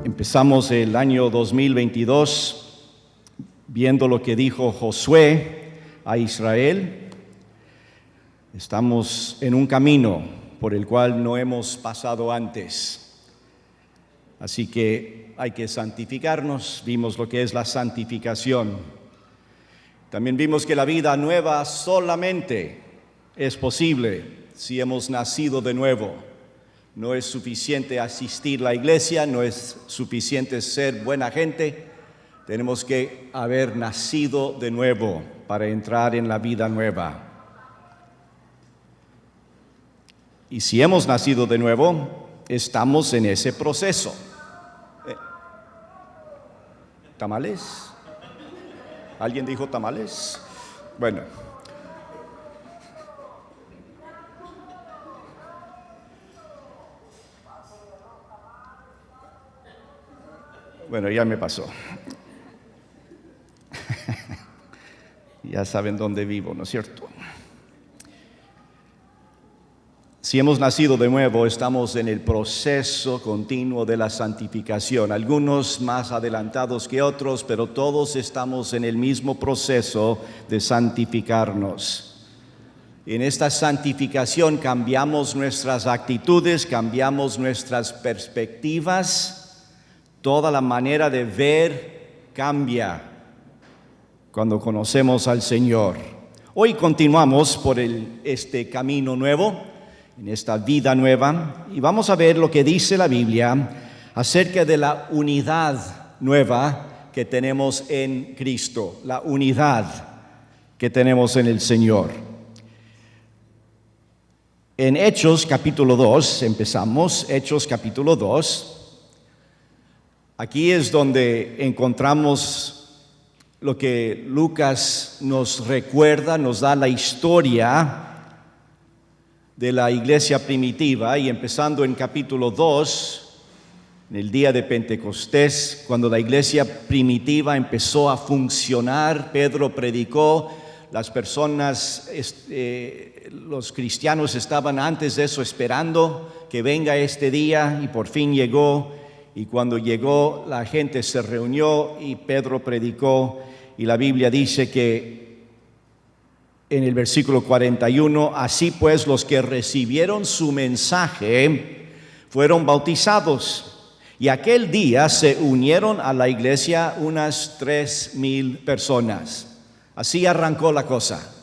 Empezamos el año 2022 viendo lo que dijo Josué a Israel. Estamos en un camino por el cual no hemos pasado antes. Así que hay que santificarnos. Vimos lo que es la santificación. También vimos que la vida nueva solamente es posible si hemos nacido de nuevo. No es suficiente asistir a la iglesia, no es suficiente ser buena gente. Tenemos que haber nacido de nuevo para entrar en la vida nueva. Y si hemos nacido de nuevo, estamos en ese proceso. ¿Tamales? ¿Alguien dijo tamales? Bueno. Bueno, ya me pasó. Ya saben dónde vivo, ¿no es cierto? Si hemos nacido de nuevo, estamos en el proceso continuo de la santificación. Algunos más adelantados que otros, pero todos estamos en el mismo proceso de santificarnos. En esta santificación cambiamos nuestras actitudes, cambiamos nuestras perspectivas. Toda la manera de ver cambia cuando conocemos al Señor. Hoy continuamos por este camino nuevo, en esta vida nueva, y vamos a ver lo que dice la Biblia acerca de la unidad nueva que tenemos en Cristo, la unidad que tenemos en el Señor. En Hechos capítulo 2, empezamos, Hechos capítulo 2. Aquí es donde encontramos lo que Lucas nos recuerda, nos da la historia de la iglesia primitiva, y empezando en capítulo 2, en el día de Pentecostés, cuando la iglesia primitiva empezó a funcionar, Pedro predicó, las personas, los cristianos estaban antes de eso esperando que venga este día, y por fin llegó. Y cuando llegó, la gente se reunió y Pedro predicó, y la Biblia dice que en el versículo 41, así pues los que recibieron su mensaje fueron bautizados, y aquel día se unieron a la iglesia unas 3,000 personas. Así arrancó la cosa.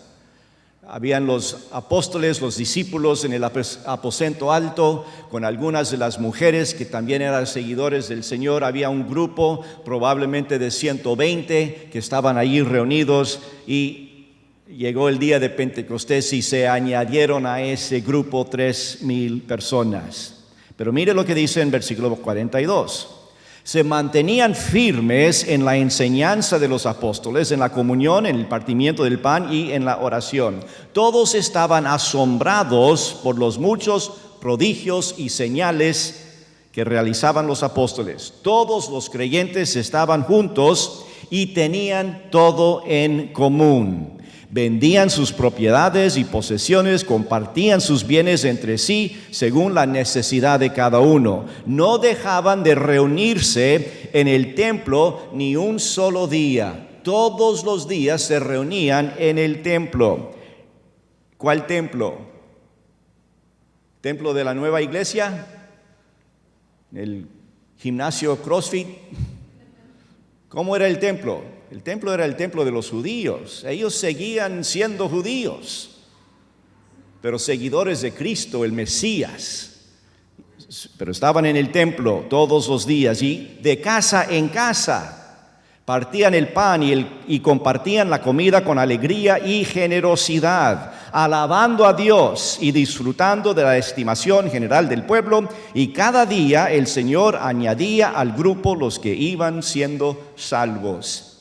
Habían los apóstoles, los discípulos en el aposento alto, con algunas de las mujeres que también eran seguidores del Señor. Había un grupo probablemente de 120 que estaban allí reunidos, y llegó el día de Pentecostés y se añadieron a ese grupo 3,000 personas. Pero mire lo que dice en versículo 42. Se mantenían firmes en la enseñanza de los apóstoles, en la comunión, en el partimiento del pan y en la oración. Todos estaban asombrados por los muchos prodigios y señales que realizaban los apóstoles. Todos los creyentes estaban juntos y tenían todo en común. Vendían sus propiedades y posesiones, compartían sus bienes entre sí según la necesidad de cada uno. No dejaban de reunirse en el templo ni un solo día. Todos los días se reunían en el templo. ¿Cuál templo? ¿Templo de la nueva iglesia? ¿El gimnasio CrossFit? ¿Cómo era el templo? El templo era el templo de los judíos. Ellos seguían siendo judíos, pero seguidores de Cristo, el Mesías. Pero estaban en el templo todos los días, y de casa en casa partían el pan y compartían la comida con alegría y generosidad, alabando a Dios y disfrutando de la estimación general del pueblo. Y cada día el Señor añadía al grupo los que iban siendo salvos.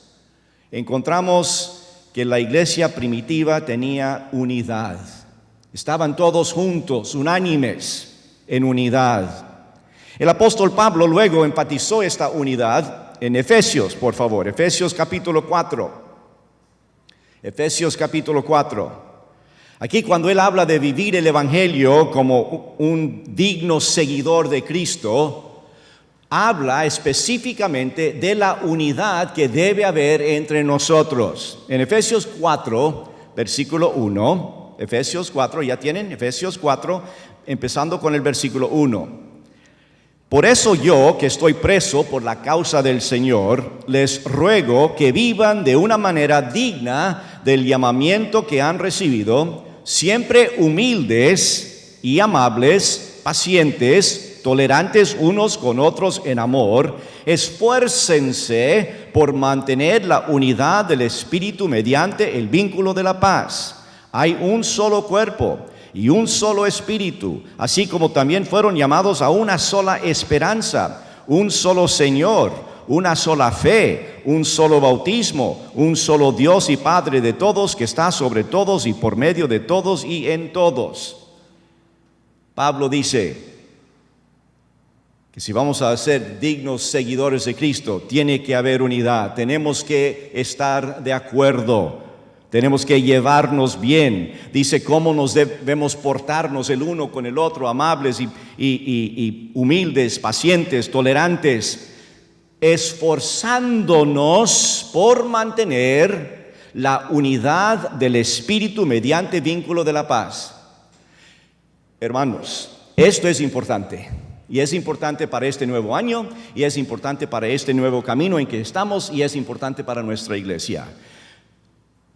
Encontramos que la iglesia primitiva tenía unidad. Estaban todos juntos, unánimes en unidad. El apóstol Pablo luego enfatizó esta unidad en Efesios, por favor, Efesios capítulo 4. Efesios capítulo 4. Aquí cuando él habla de vivir el Evangelio como un digno seguidor de Cristo, habla específicamente de la unidad que debe haber entre nosotros. En Efesios 4, versículo 1, Efesios 4, ¿ya tienen? Efesios 4, empezando con el versículo 1. Por eso yo, que estoy preso por la causa del Señor, les ruego que vivan de una manera digna del llamamiento que han recibido, siempre humildes y amables, pacientes, tolerantes unos con otros en amor. Esfuércense por mantener la unidad del Espíritu mediante el vínculo de la paz. Hay un solo cuerpo y un solo espíritu, así como también fueron llamados a una sola esperanza, un solo Señor, una sola fe, un solo bautismo, un solo Dios y Padre de todos, que está sobre todos y por medio de todos y en todos. Pablo dice que si vamos a ser dignos seguidores de Cristo, tiene que haber unidad, tenemos que estar de acuerdo. Tenemos que llevarnos bien. Dice cómo nos debemos portarnos el uno con el otro, amables y humildes, pacientes, tolerantes, esforzándonos por mantener la unidad del Espíritu mediante vínculo de la paz. Hermanos, esto es importante. Y es importante para este nuevo año, y es importante para este nuevo camino en que estamos, y es importante para nuestra iglesia.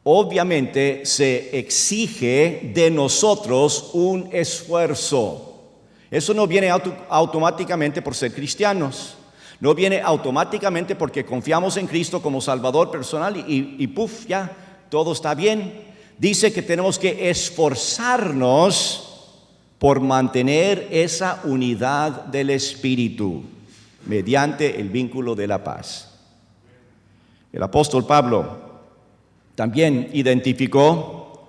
Obviamente se exige de nosotros un esfuerzo. Eso no viene automáticamente por ser cristianos. No viene automáticamente porque confiamos en Cristo como Salvador personal y puf, ya, todo está bien. Dice que tenemos que esforzarnos por mantener esa unidad del Espíritu mediante el vínculo de la paz. El apóstol Pablo también identificó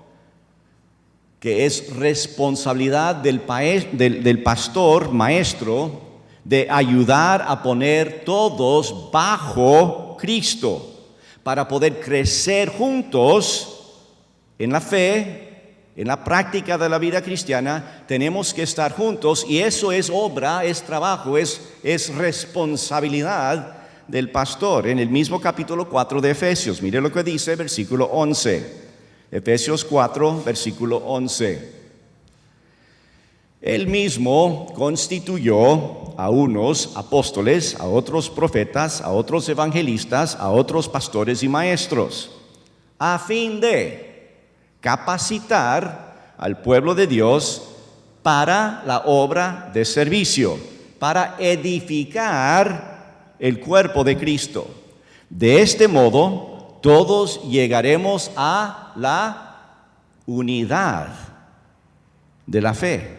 que es responsabilidad del pastor, maestro, de ayudar a poner todos bajo Cristo para poder crecer juntos en la fe, en la práctica de la vida cristiana. Tenemos que estar juntos y eso es obra, es trabajo, es responsabilidad del pastor. En el mismo capítulo 4 de Efesios, mire lo que dice, versículo 11. Efesios 4, versículo 11. Él mismo constituyó a unos apóstoles, a otros profetas, a otros evangelistas, a otros pastores y maestros, a fin de capacitar al pueblo de Dios para la obra de servicio, para edificar el cuerpo de Cristo. De este modo, todos llegaremos a la unidad de la fe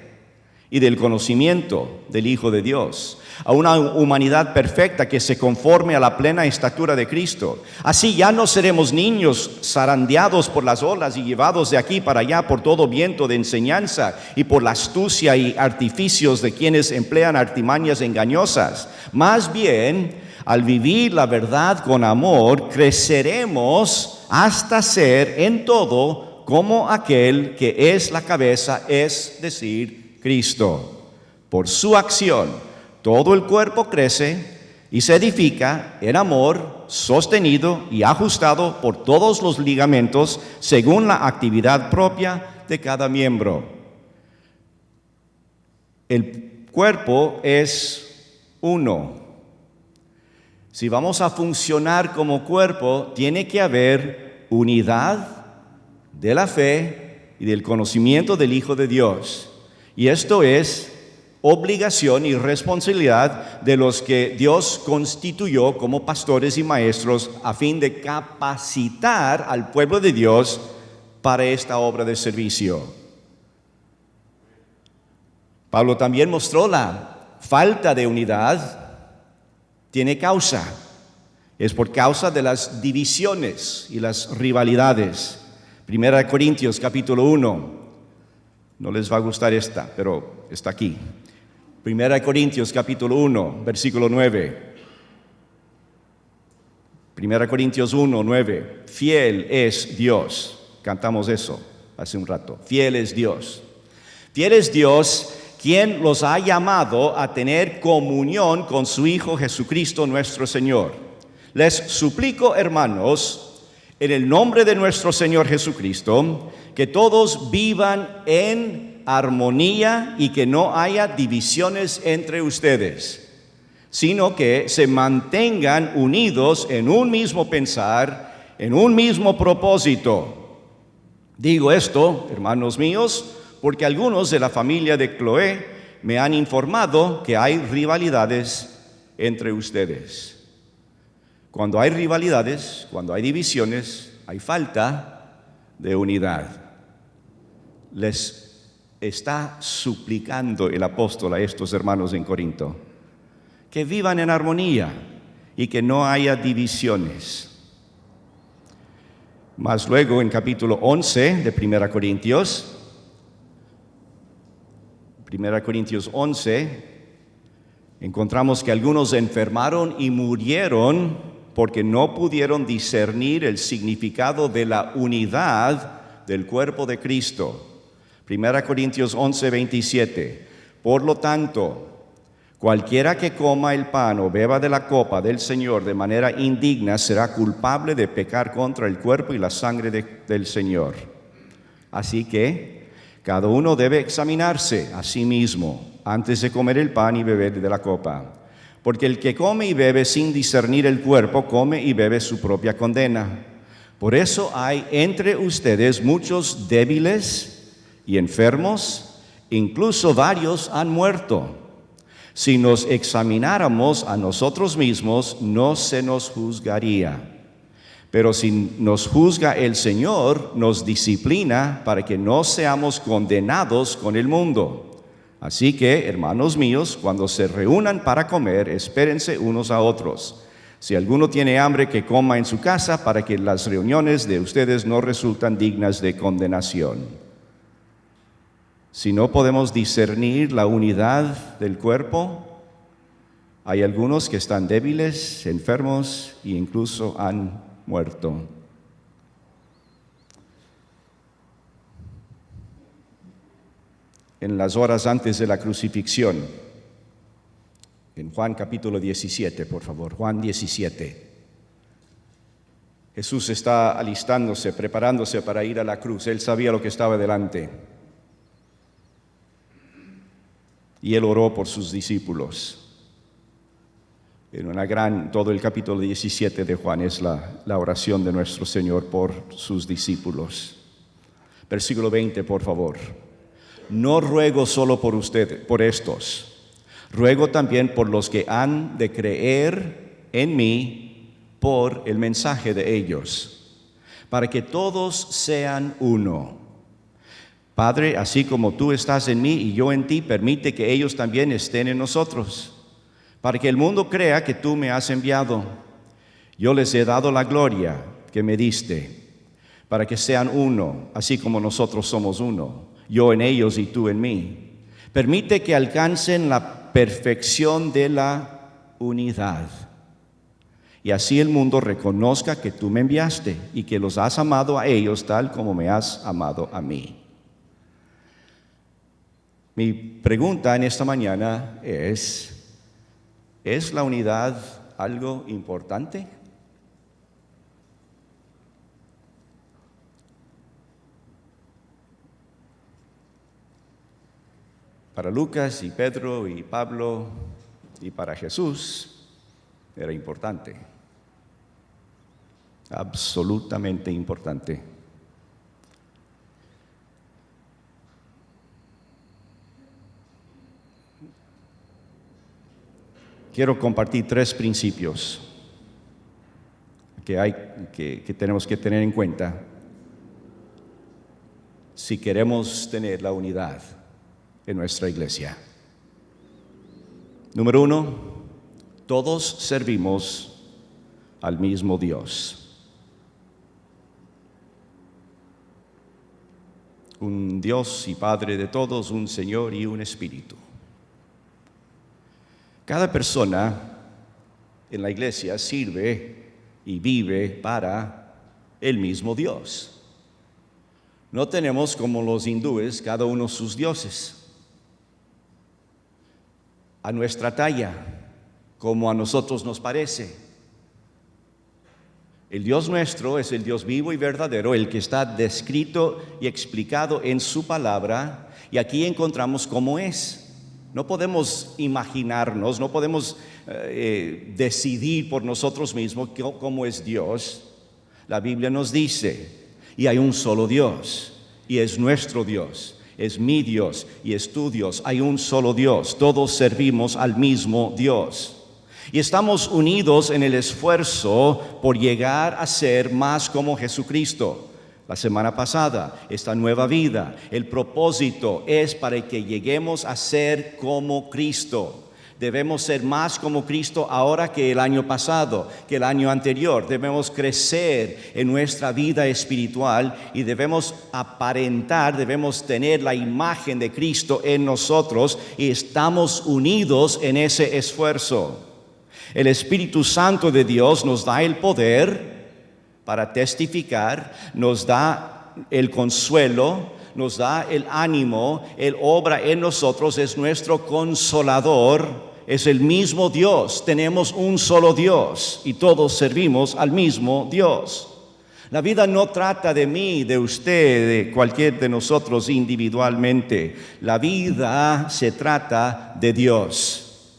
y del conocimiento del Hijo de Dios, a una humanidad perfecta que se conforme a la plena estatura de Cristo. Así ya no seremos niños zarandeados por las olas y llevados de aquí para allá por todo viento de enseñanza y por la astucia y artificios de quienes emplean artimañas engañosas. Más bien, al vivir la verdad con amor, creceremos hasta ser en todo como aquel que es la cabeza, es decir, Cristo. Por su acción, todo el cuerpo crece y se edifica en amor, sostenido y ajustado por todos los ligamentos según la actividad propia de cada miembro. El cuerpo es uno. Si vamos a funcionar como cuerpo, tiene que haber unidad de la fe y del conocimiento del Hijo de Dios. Y esto es obligación y responsabilidad de los que Dios constituyó como pastores y maestros a fin de capacitar al pueblo de Dios para esta obra de servicio. Pablo también mostró la falta de unidad. Tiene causa. Es por causa de las divisiones y las rivalidades. 1 Corintios capítulo 1. No les va a gustar esta, pero está aquí. 1 Corintios capítulo 1, versículo 9. 1 Corintios 1, 9. Fiel es Dios. Cantamos eso. hace un rato. Fiel es Dios. Fiel es Dios quien los ha llamado a tener comunión con su Hijo Jesucristo nuestro Señor. Les suplico, hermanos, en el nombre de nuestro Señor Jesucristo, que todos vivan en armonía y que no haya divisiones entre ustedes, sino que se mantengan unidos en un mismo pensar, en un mismo propósito. Digo esto, hermanos míos, porque algunos de la familia de Cloé me han informado que hay rivalidades entre ustedes. Cuando hay rivalidades, cuando hay divisiones, hay falta de unidad. Les está suplicando el apóstol a estos hermanos en Corinto que vivan en armonía y que no haya divisiones. Más luego en capítulo 11 de 1 Corintios 11, encontramos que algunos enfermaron y murieron porque no pudieron discernir el significado de la unidad del cuerpo de Cristo. 1 Corintios 11, 27. Por lo tanto, cualquiera que coma el pan o beba de la copa del Señor de manera indigna será culpable de pecar contra el cuerpo y la sangre del Señor. Así que cada uno debe examinarse a sí mismo antes de comer el pan y beber de la copa. Porque el que come y bebe sin discernir el cuerpo, come y bebe su propia condena. Por eso hay entre ustedes muchos débiles y enfermos, incluso varios han muerto. Si nos examináramos a nosotros mismos, no se nos juzgaría. Pero si nos juzga el Señor, nos disciplina para que no seamos condenados con el mundo. Así que, hermanos míos, cuando se reúnan para comer, espérense unos a otros. Si alguno tiene hambre, que coma en su casa, para que las reuniones de ustedes no resulten dignas de condenación. Si no podemos discernir la unidad del cuerpo, hay algunos que están débiles, enfermos e incluso han muerto. En las horas antes de la crucifixión, en Juan capítulo 17, por favor, Juan 17. Jesús está alistándose, preparándose para ir a la cruz. Él sabía lo que estaba delante. Y él oró por sus discípulos. Todo el capítulo 17 de Juan es la oración de nuestro Señor por sus discípulos. Versículo 20, por favor. No ruego solo por ustedes, por estos. Ruego también por los que han de creer en mí por el mensaje de ellos, para que todos sean uno. Padre, así como tú estás en mí y yo en ti, permite que ellos también estén en nosotros, para que el mundo crea que tú me has enviado. Yo les he dado la gloria que me diste, para que sean uno, así como nosotros somos uno, yo en ellos y tú en mí. Permite que alcancen la perfección de la unidad, y así el mundo reconozca que tú me enviaste y que los has amado a ellos tal como me has amado a mí. Mi pregunta en esta mañana ¿es la unidad algo importante? Para Lucas y Pedro y Pablo y para Jesús era importante, absolutamente importante. Quiero compartir 3 principios que tenemos que tener en cuenta si queremos tener la unidad en nuestra iglesia. Número 1, todos servimos al mismo Dios. Un Dios y Padre de todos, un Señor y un Espíritu. Cada persona en la iglesia sirve y vive para el mismo Dios. No tenemos como los hindúes, cada uno sus dioses, a nuestra talla, como a nosotros nos parece. El Dios nuestro es el Dios vivo y verdadero, el que está descrito y explicado en su palabra, y aquí encontramos cómo es. No podemos imaginarnos, no podemos decidir por nosotros mismos cómo es Dios. La Biblia nos dice, y hay un solo Dios, y es nuestro Dios, es mi Dios y es tu Dios. Hay un solo Dios, todos servimos al mismo Dios. Y estamos unidos en el esfuerzo por llegar a ser más como Jesucristo. La semana pasada, esta nueva vida, el propósito es para que lleguemos a ser como Cristo. Debemos ser más como Cristo ahora que el año pasado, que el año anterior. Debemos crecer en nuestra vida espiritual y debemos aparentar, debemos tener la imagen de Cristo en nosotros, y estamos unidos en ese esfuerzo. El Espíritu Santo de Dios nos da el poder para testificar, nos da el consuelo, nos da el ánimo. Él obra en nosotros, es nuestro consolador. Es el mismo Dios, tenemos un solo Dios y todos servimos al mismo Dios. La vida no trata de mí, de usted, de cualquier de nosotros individualmente. La vida se trata de Dios.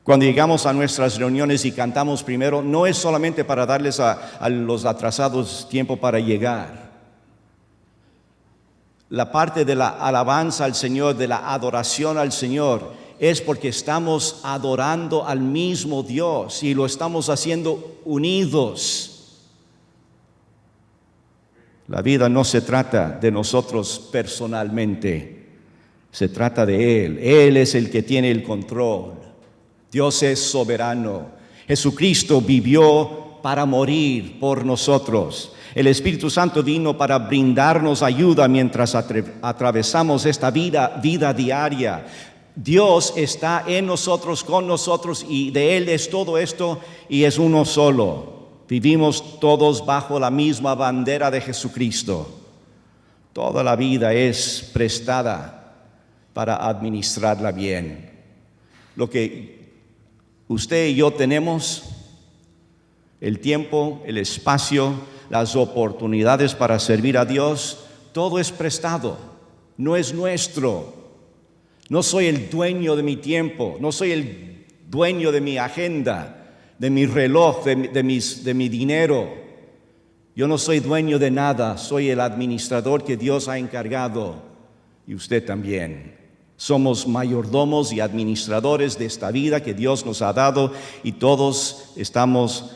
Cuando llegamos a nuestras reuniones y cantamos primero, no es solamente para darles a los atrasados tiempo para llegar. La parte de la alabanza al Señor, de la adoración al Señor, es porque estamos adorando al mismo Dios y lo estamos haciendo unidos. La vida no se trata de nosotros personalmente, se trata de Él. Él es el que tiene el control. Dios es soberano. Jesucristo vivió para morir por nosotros. El Espíritu Santo vino para brindarnos ayuda mientras atravesamos esta vida diaria. Dios está en nosotros, con nosotros, y de Él es todo esto y es uno solo. Vivimos todos bajo la misma bandera de Jesucristo. Toda la vida es prestada para administrarla bien. Lo que usted y yo tenemos, el tiempo, el espacio, las oportunidades para servir a Dios, todo es prestado, no es nuestro. No soy el dueño de mi tiempo, no soy el dueño de mi agenda, de mi reloj, de mi dinero. Yo no soy dueño de nada, soy el administrador que Dios ha encargado, y usted también. Somos mayordomos y administradores de esta vida que Dios nos ha dado, y todos estamos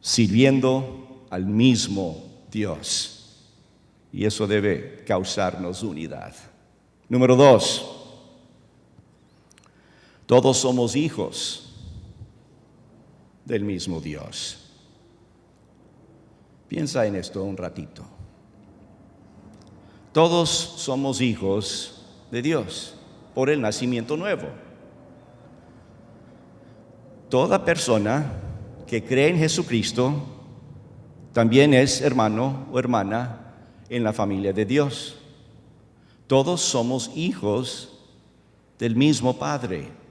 sirviendo al mismo Dios. Y eso debe causarnos unidad. Número 2. Todos somos hijos del mismo Dios. Piensa en esto un ratito. Todos somos hijos de Dios por el nacimiento nuevo. Toda persona que cree en Jesucristo también es hermano o hermana en la familia de Dios. Todos somos hijos del mismo Padre.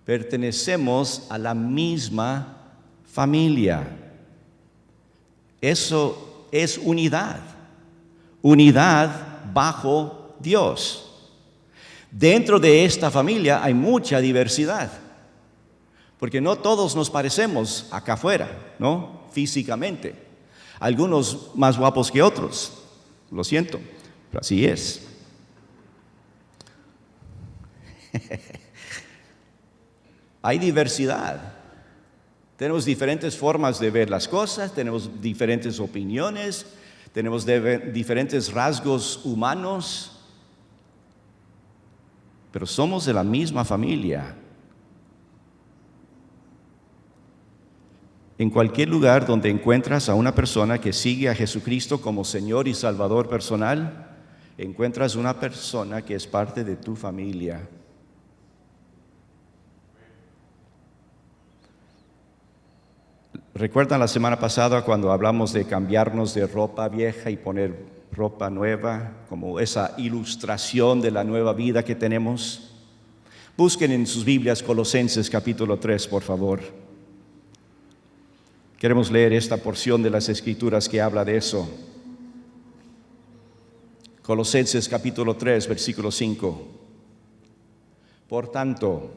Pertenecemos a la misma familia. Eso es unidad. Unidad bajo Dios. Dentro de esta familia hay mucha diversidad, porque no todos nos parecemos acá afuera, ¿no? Físicamente. Algunos más guapos que otros, lo siento, pero así es. Hay diversidad. Tenemos diferentes formas de ver las cosas, tenemos diferentes opiniones, tenemos diferentes rasgos humanos, pero somos de la misma familia. En cualquier lugar donde encuentras a una persona que sigue a Jesucristo como Señor y Salvador personal, encuentras una persona que es parte de tu familia. ¿Recuerdan la semana pasada cuando hablamos de cambiarnos de ropa vieja y poner ropa nueva, como esa ilustración de la nueva vida que tenemos. Busquen en sus Biblias Colosenses capítulo 3, por favor. Queremos leer esta porción de las Escrituras que habla de eso. Colosenses capítulo 3, versículo 5. Por tanto,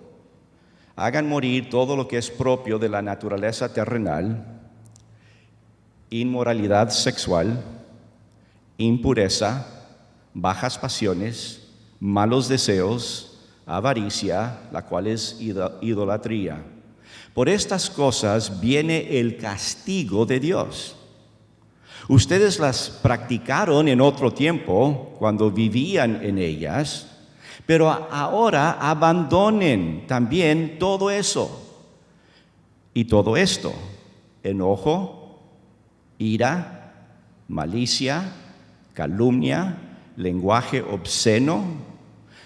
hagan morir todo lo que es propio de la naturaleza terrenal: inmoralidad sexual, impureza, bajas pasiones, malos deseos, avaricia, la cual es idolatría. Por estas cosas viene el castigo de Dios. Ustedes las practicaron en otro tiempo cuando vivían en ellas, pero ahora abandonen también todo eso y todo esto: enojo, ira, malicia, calumnia, lenguaje obsceno.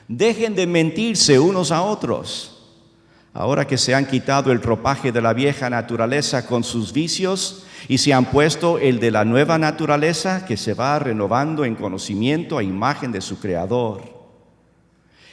Dejen de mentirse unos a otros. Ahora que se han quitado el ropaje de la vieja naturaleza con sus vicios y se han puesto el de la nueva naturaleza, que se va renovando en conocimiento a imagen de su Creador.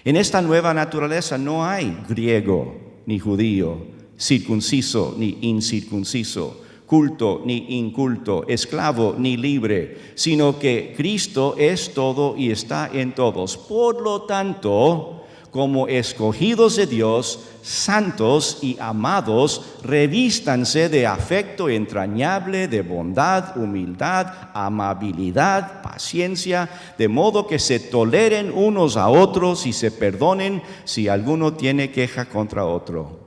En esta nueva naturaleza no hay griego ni judío, circunciso ni incircunciso, culto ni inculto, esclavo ni libre, sino que Cristo es todo y está en todos. Por lo tanto, como escogidos de Dios, santos y amados, revístanse de afecto entrañable, de bondad, humildad, amabilidad, paciencia, de modo que se toleren unos a otros y se perdonen si alguno tiene queja contra otro.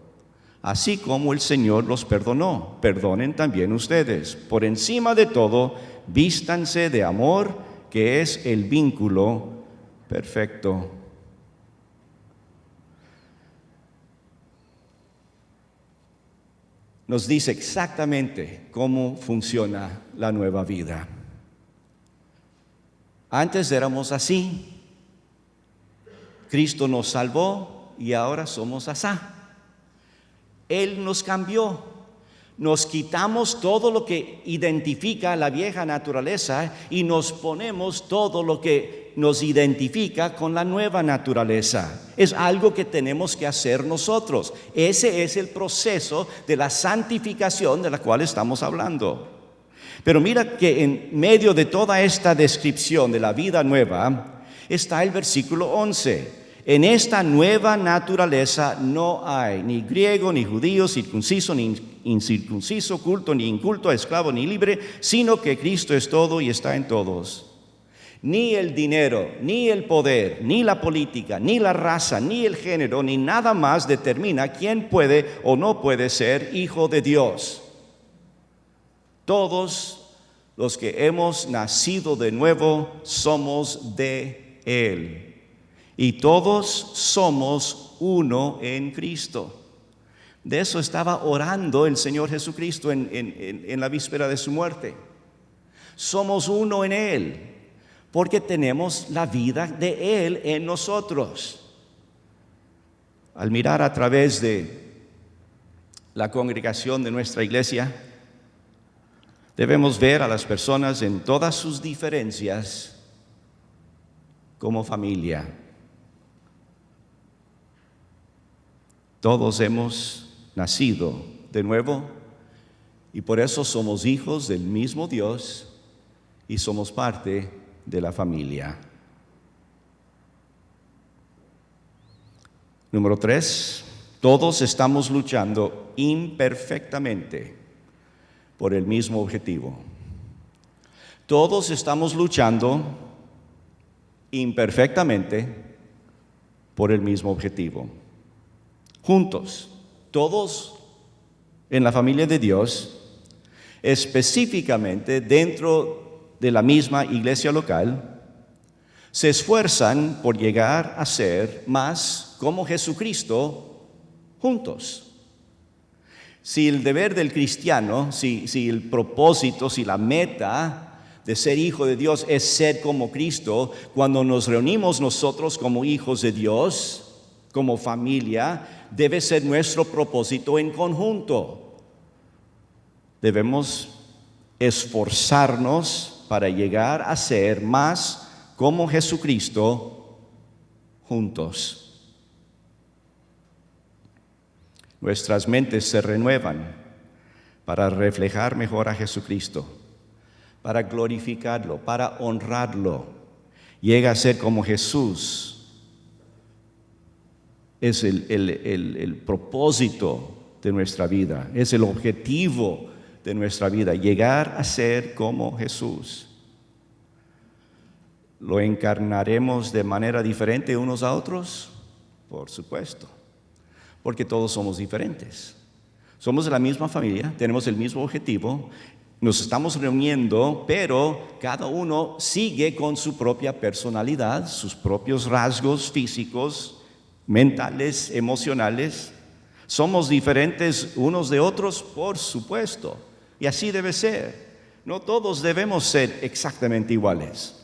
Así como el Señor los perdonó, perdonen también ustedes. Por encima de todo, vístanse de amor, que es el vínculo perfecto. Nos dice exactamente cómo funciona la nueva vida. Antes éramos así. Cristo nos salvó y ahora somos asá. Él nos cambió. Nos quitamos todo lo que identifica la vieja naturaleza y nos ponemos todo lo que nos identifica con la nueva naturaleza. Es algo que tenemos que hacer nosotros. Ese es el proceso de la santificación de la cual estamos hablando. Pero mira que en medio de toda esta descripción de la vida nueva está el versículo 11. En esta nueva naturaleza no hay ni griego, ni judío, circunciso, ni incircunciso, culto, ni inculto, esclavo, ni libre, sino que Cristo es todo y está en todos. Ni el dinero, ni el poder, ni la política, ni la raza, ni el género, ni nada más determina quién puede o no puede ser hijo de Dios. Todos los que hemos nacido de nuevo somos de Él. Y todos somos uno en Cristo. De eso estaba orando el Señor Jesucristo en la víspera de su muerte. Somos uno en Él, porque tenemos la vida de Él en nosotros. Al mirar a través de la congregación de nuestra iglesia, debemos ver a las personas en todas sus diferencias como familia. Todos hemos nacido de nuevo y por eso somos hijos del mismo Dios y somos parte de la familia. Número 3, todos estamos luchando imperfectamente por el mismo objetivo. Todos estamos luchando imperfectamente por el mismo objetivo. Juntos, todos en la familia de Dios, específicamente dentro de la misma iglesia local, se esfuerzan por llegar a ser más como Jesucristo juntos. Si el deber del cristiano, si el propósito, si la meta de ser hijo de Dios es ser como Cristo, cuando nos reunimos nosotros como hijos de Dios, como familia, debe ser nuestro propósito en conjunto. Debemos esforzarnos para llegar a ser más como Jesucristo juntos. Nuestras mentes se renuevan para reflejar mejor a Jesucristo, para glorificarlo, para honrarlo. Llega a ser como Jesús. Es el propósito de nuestra vida, es el objetivo de nuestra vida, llegar a ser como Jesús. ¿Lo encarnaremos de manera diferente unos a otros? Por supuesto, porque todos somos diferentes. Somos de la misma familia, tenemos el mismo objetivo, nos estamos reuniendo, pero cada uno sigue con su propia personalidad, sus propios rasgos físicos, mentales, emocionales. Somos diferentes unos de otros, por supuesto, y así debe ser. No todos debemos ser exactamente iguales.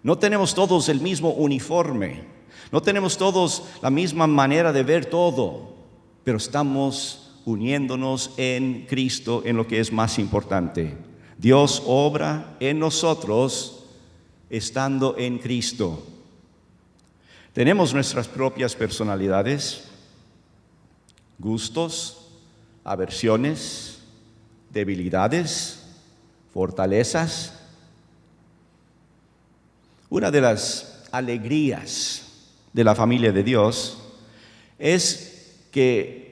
No tenemos todos el mismo uniforme, no tenemos todos la misma manera de ver todo, pero estamos uniéndonos en Cristo en lo que es más importante. Dios obra en nosotros estando en Cristo. Tenemos nuestras propias personalidades, gustos, aversiones, debilidades, fortalezas. Una de las alegrías de la familia de Dios es que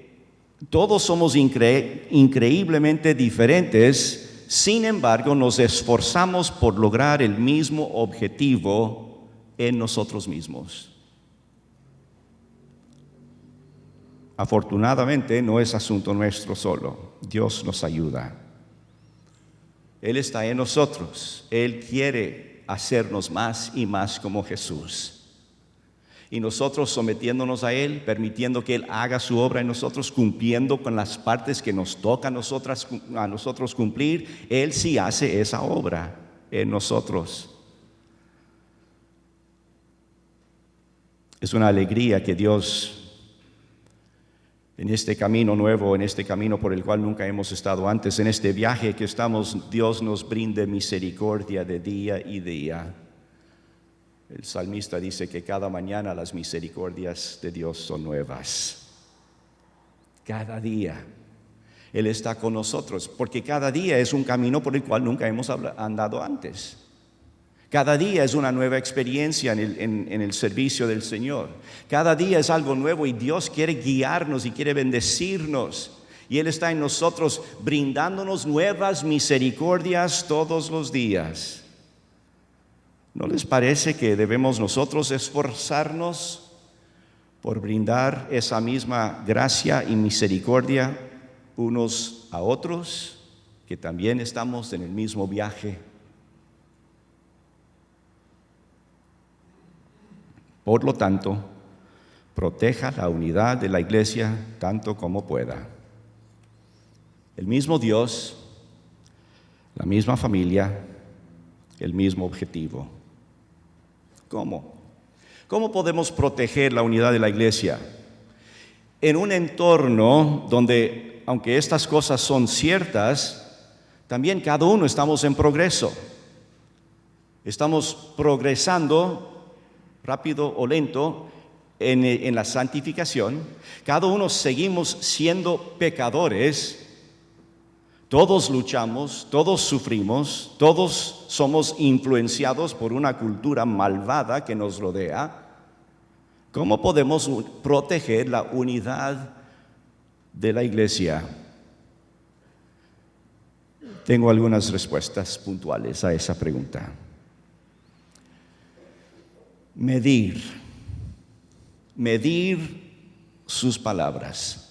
todos somos increíblemente diferentes, sin embargo nos esforzamos por lograr el mismo objetivo en nosotros mismos. Afortunadamente no es asunto nuestro solo, Dios nos ayuda. Él está en nosotros, Él quiere hacernos más y más como Jesús. Y nosotros sometiéndonos a Él, permitiendo que Él haga su obra en nosotros, cumpliendo con las partes que nos toca a nosotros cumplir, Él sí hace esa obra en nosotros. Es una alegría que Dios, en este camino nuevo, en este camino por el cual nunca hemos estado antes, en este viaje que estamos, Dios nos brinde misericordia de día y día. El salmista dice que cada mañana las misericordias de Dios son nuevas. Cada día Él está con nosotros, porque cada día es un camino por el cual nunca hemos andado antes. Cada día es una nueva experiencia en el servicio del Señor. Cada día es algo nuevo y Dios quiere guiarnos y quiere bendecirnos. Y Él está en nosotros brindándonos nuevas misericordias todos los días. ¿No les parece que debemos nosotros esforzarnos por brindar esa misma gracia y misericordia unos a otros, que también estamos en el mismo viaje? Por lo tanto, proteja la unidad de la iglesia tanto como pueda. El mismo Dios, la misma familia, el mismo objetivo. ¿Cómo? ¿Cómo podemos proteger la unidad de la iglesia? En un entorno donde, aunque estas cosas son ciertas, también cada uno estamos en progreso. Estamos progresando, rápido o lento, en la santificación. Cada uno seguimos siendo pecadores. Todos luchamos, todos sufrimos, todos somos influenciados por una cultura malvada que nos rodea. ¿Cómo podemos proteger la unidad de la iglesia? Tengo algunas respuestas puntuales a esa pregunta. Medir sus palabras.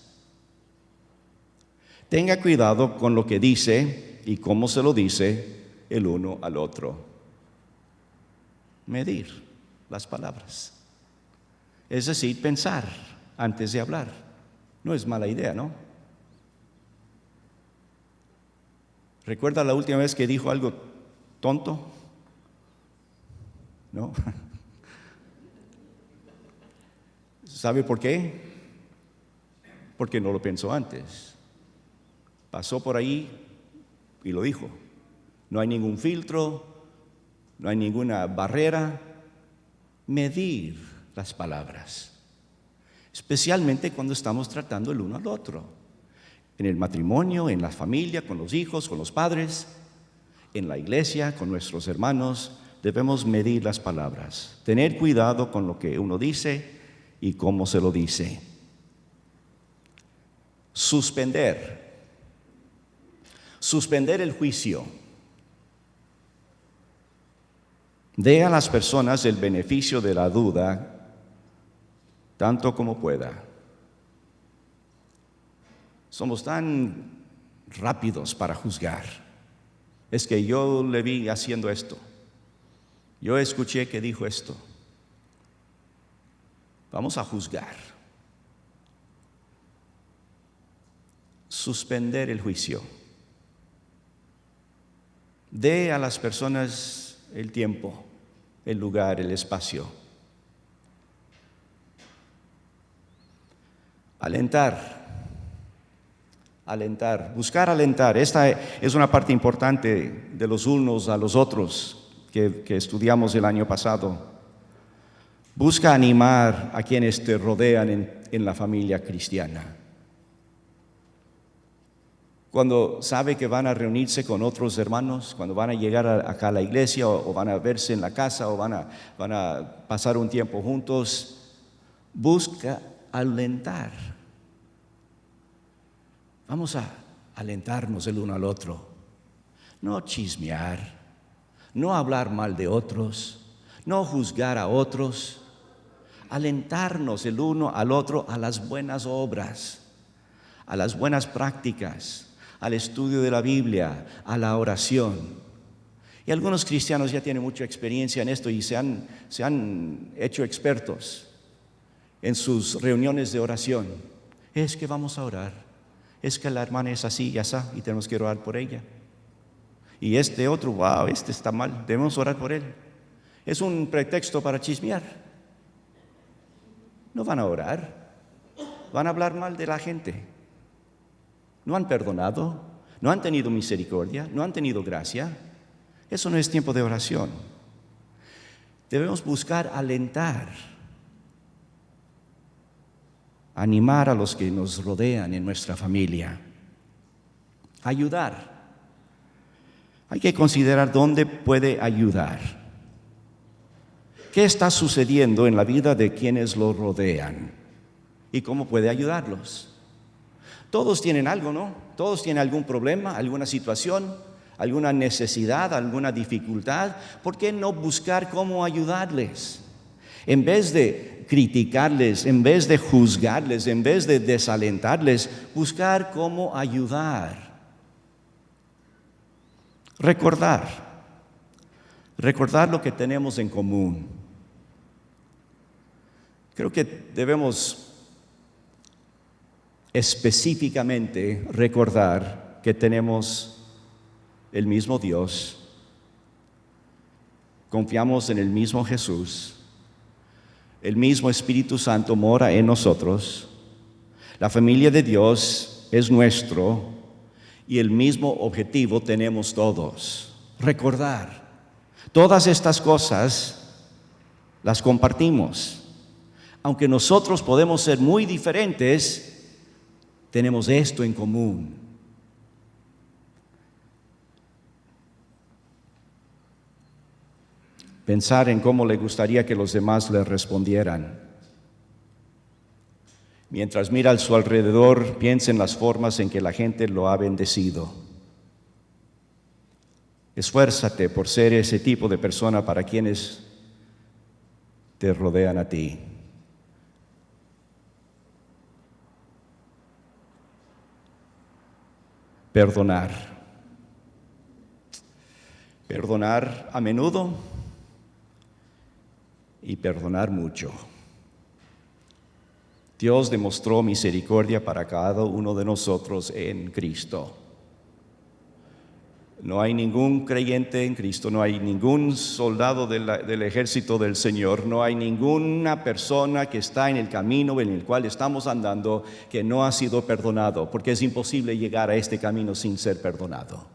Tenga cuidado con lo que dice y cómo se lo dice el uno al otro. Medir las palabras. Es decir, pensar antes de hablar. No es mala idea, ¿no? ¿Recuerda la última vez que dijo algo tonto? ¿No? ¿Sabe por qué? Porque no lo pensó antes. Pasó por ahí y lo dijo. No hay ningún filtro, no hay ninguna barrera. Medir las palabras, especialmente cuando estamos tratando el uno al otro, en el matrimonio, en la familia, con los hijos, con los padres, en la iglesia, con nuestros hermanos. Debemos medir las palabras, tener cuidado con lo que uno dice y cómo se lo dice. Suspender el juicio. Dé a las personas el beneficio de la duda, tanto como pueda. Somos tan rápidos para juzgar. Es que yo le vi haciendo esto. Yo escuché que dijo esto. Vamos a juzgar. Suspender el juicio. Dé a las personas el tiempo, el lugar, el espacio. Alentar, buscar alentar. Esta es una parte importante de los unos a los otros que estudiamos el año pasado. Busca animar a quienes te rodean en la familia cristiana. Cuando sabe que van a reunirse con otros hermanos, cuando van a llegar acá a la iglesia o van a verse en la casa o van a pasar un tiempo juntos, busca alentar. Vamos a alentarnos el uno al otro, no chismear, no hablar mal de otros, no juzgar a otros, alentarnos el uno al otro a las buenas obras, a las buenas prácticas, al estudio de la Biblia, a la oración. Y algunos cristianos ya tienen mucha experiencia en esto y se han hecho expertos en sus reuniones de oración. Es que vamos a orar, es que la hermana es así y así y tenemos que orar por ella. Y este otro, wow, este está mal, debemos orar por él. Es un pretexto para chismear. No van a orar, van a hablar mal de la gente. No han perdonado, no han tenido misericordia, no han tenido gracia. Eso no es tiempo de oración. Debemos buscar alentar, animar a los que nos rodean en nuestra familia, ayudar. Hay que considerar dónde puede ayudar. ¿Qué está sucediendo en la vida de quienes lo rodean? ¿Y cómo puede ayudarlos? Todos tienen algo, ¿no? Todos tienen algún problema, alguna situación, alguna necesidad, alguna dificultad. ¿Por qué no buscar cómo ayudarles? En vez de criticarles, en vez de juzgarles, en vez de desalentarles, buscar cómo ayudar. Recordar lo que tenemos en común. Creo que debemos específicamente recordar que tenemos el mismo Dios, confiamos en el mismo Jesús, el mismo Espíritu Santo mora en nosotros, la familia de Dios es nuestro y el mismo objetivo tenemos todos. Recordar todas estas cosas las compartimos. Aunque nosotros podemos ser muy diferentes, tenemos esto en común. Pensar en cómo le gustaría que los demás le respondieran. Mientras mira a su alrededor, piensa en las formas en que la gente lo ha bendecido. Esfuérzate por ser ese tipo de persona para quienes te rodean a ti. Perdonar a menudo y perdonar mucho. Dios demostró misericordia para cada uno de nosotros en Cristo. No hay ningún creyente en Cristo, no hay ningún soldado del ejército del Señor, no hay ninguna persona que está en el camino en el cual estamos andando que no ha sido perdonado, porque es imposible llegar a este camino sin ser perdonado.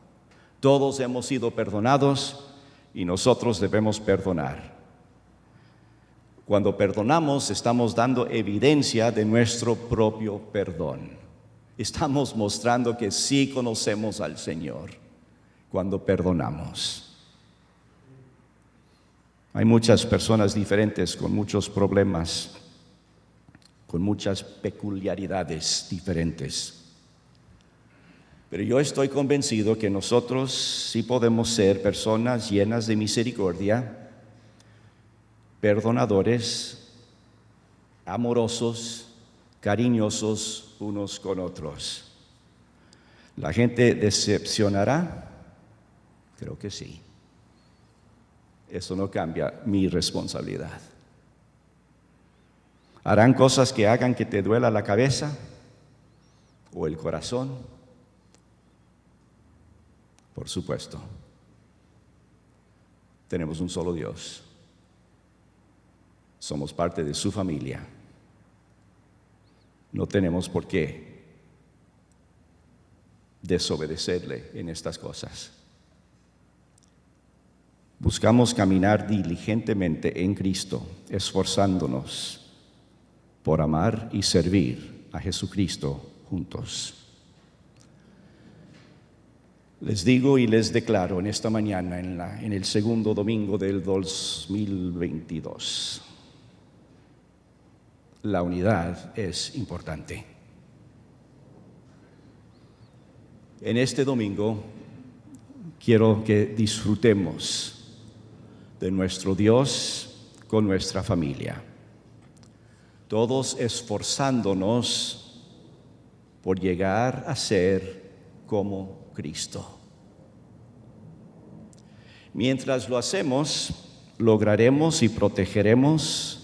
Todos hemos sido perdonados y nosotros debemos perdonar. Cuando perdonamos, estamos dando evidencia de nuestro propio perdón. Estamos mostrando que sí conocemos al Señor cuando perdonamos. Hay muchas personas diferentes con muchos problemas, con muchas peculiaridades diferentes. Pero yo estoy convencido que nosotros sí podemos ser personas llenas de misericordia, perdonadores, amorosos, cariñosos unos con otros. ¿La gente decepcionará? Creo que sí. Eso no cambia mi responsabilidad. ¿Harán cosas que hagan que te duela la cabeza o el corazón? Por supuesto. Tenemos un solo Dios. Somos parte de su familia. No tenemos por qué desobedecerle en estas cosas. Buscamos caminar diligentemente en Cristo, esforzándonos por amar y servir a Jesucristo juntos. Les digo y les declaro en esta mañana, en el segundo domingo del 2022, la unidad es importante. En este domingo quiero que disfrutemos de nuestro Dios con nuestra familia, todos esforzándonos por llegar a ser como Cristo. Mientras lo hacemos, lograremos y protegeremos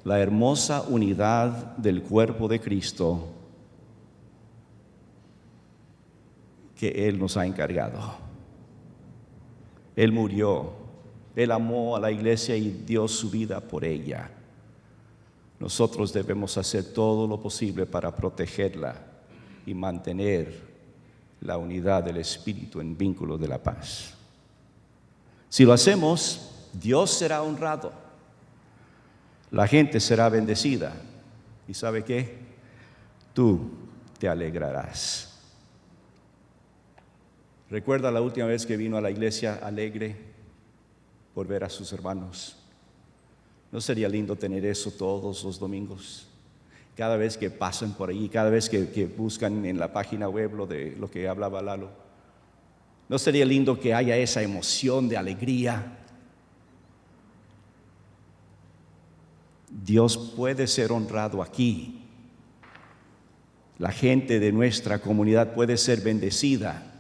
la hermosa unidad del cuerpo de Cristo que Él nos ha encargado. Él murió, Él amó a la iglesia y dio su vida por ella. Nosotros debemos hacer todo lo posible para protegerla y mantener la unidad del Espíritu en vínculo de la paz. Si lo hacemos, Dios será honrado, la gente será bendecida. ¿Y sabe qué? Tú te alegrarás. ¿Recuerda la última vez que vino a la iglesia alegre por ver a sus hermanos? ¿No sería lindo tener eso todos los domingos? Cada vez que pasan por ahí, cada vez que buscan en la página web lo que hablaba Lalo. ¿No sería lindo que haya esa emoción de alegría? Dios puede ser honrado aquí. La gente de nuestra comunidad puede ser bendecida.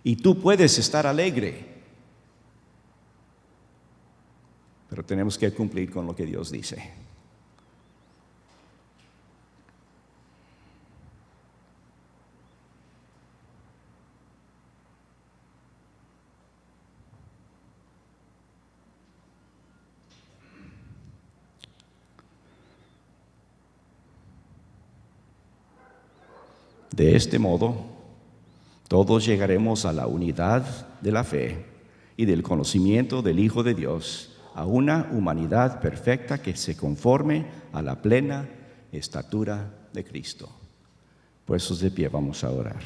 Y tú puedes estar alegre. Pero tenemos que cumplir con lo que Dios dice. De este modo, todos llegaremos a la unidad de la fe y del conocimiento del Hijo de Dios, a una humanidad perfecta que se conforme a la plena estatura de Cristo. Puestos de pie, vamos a orar.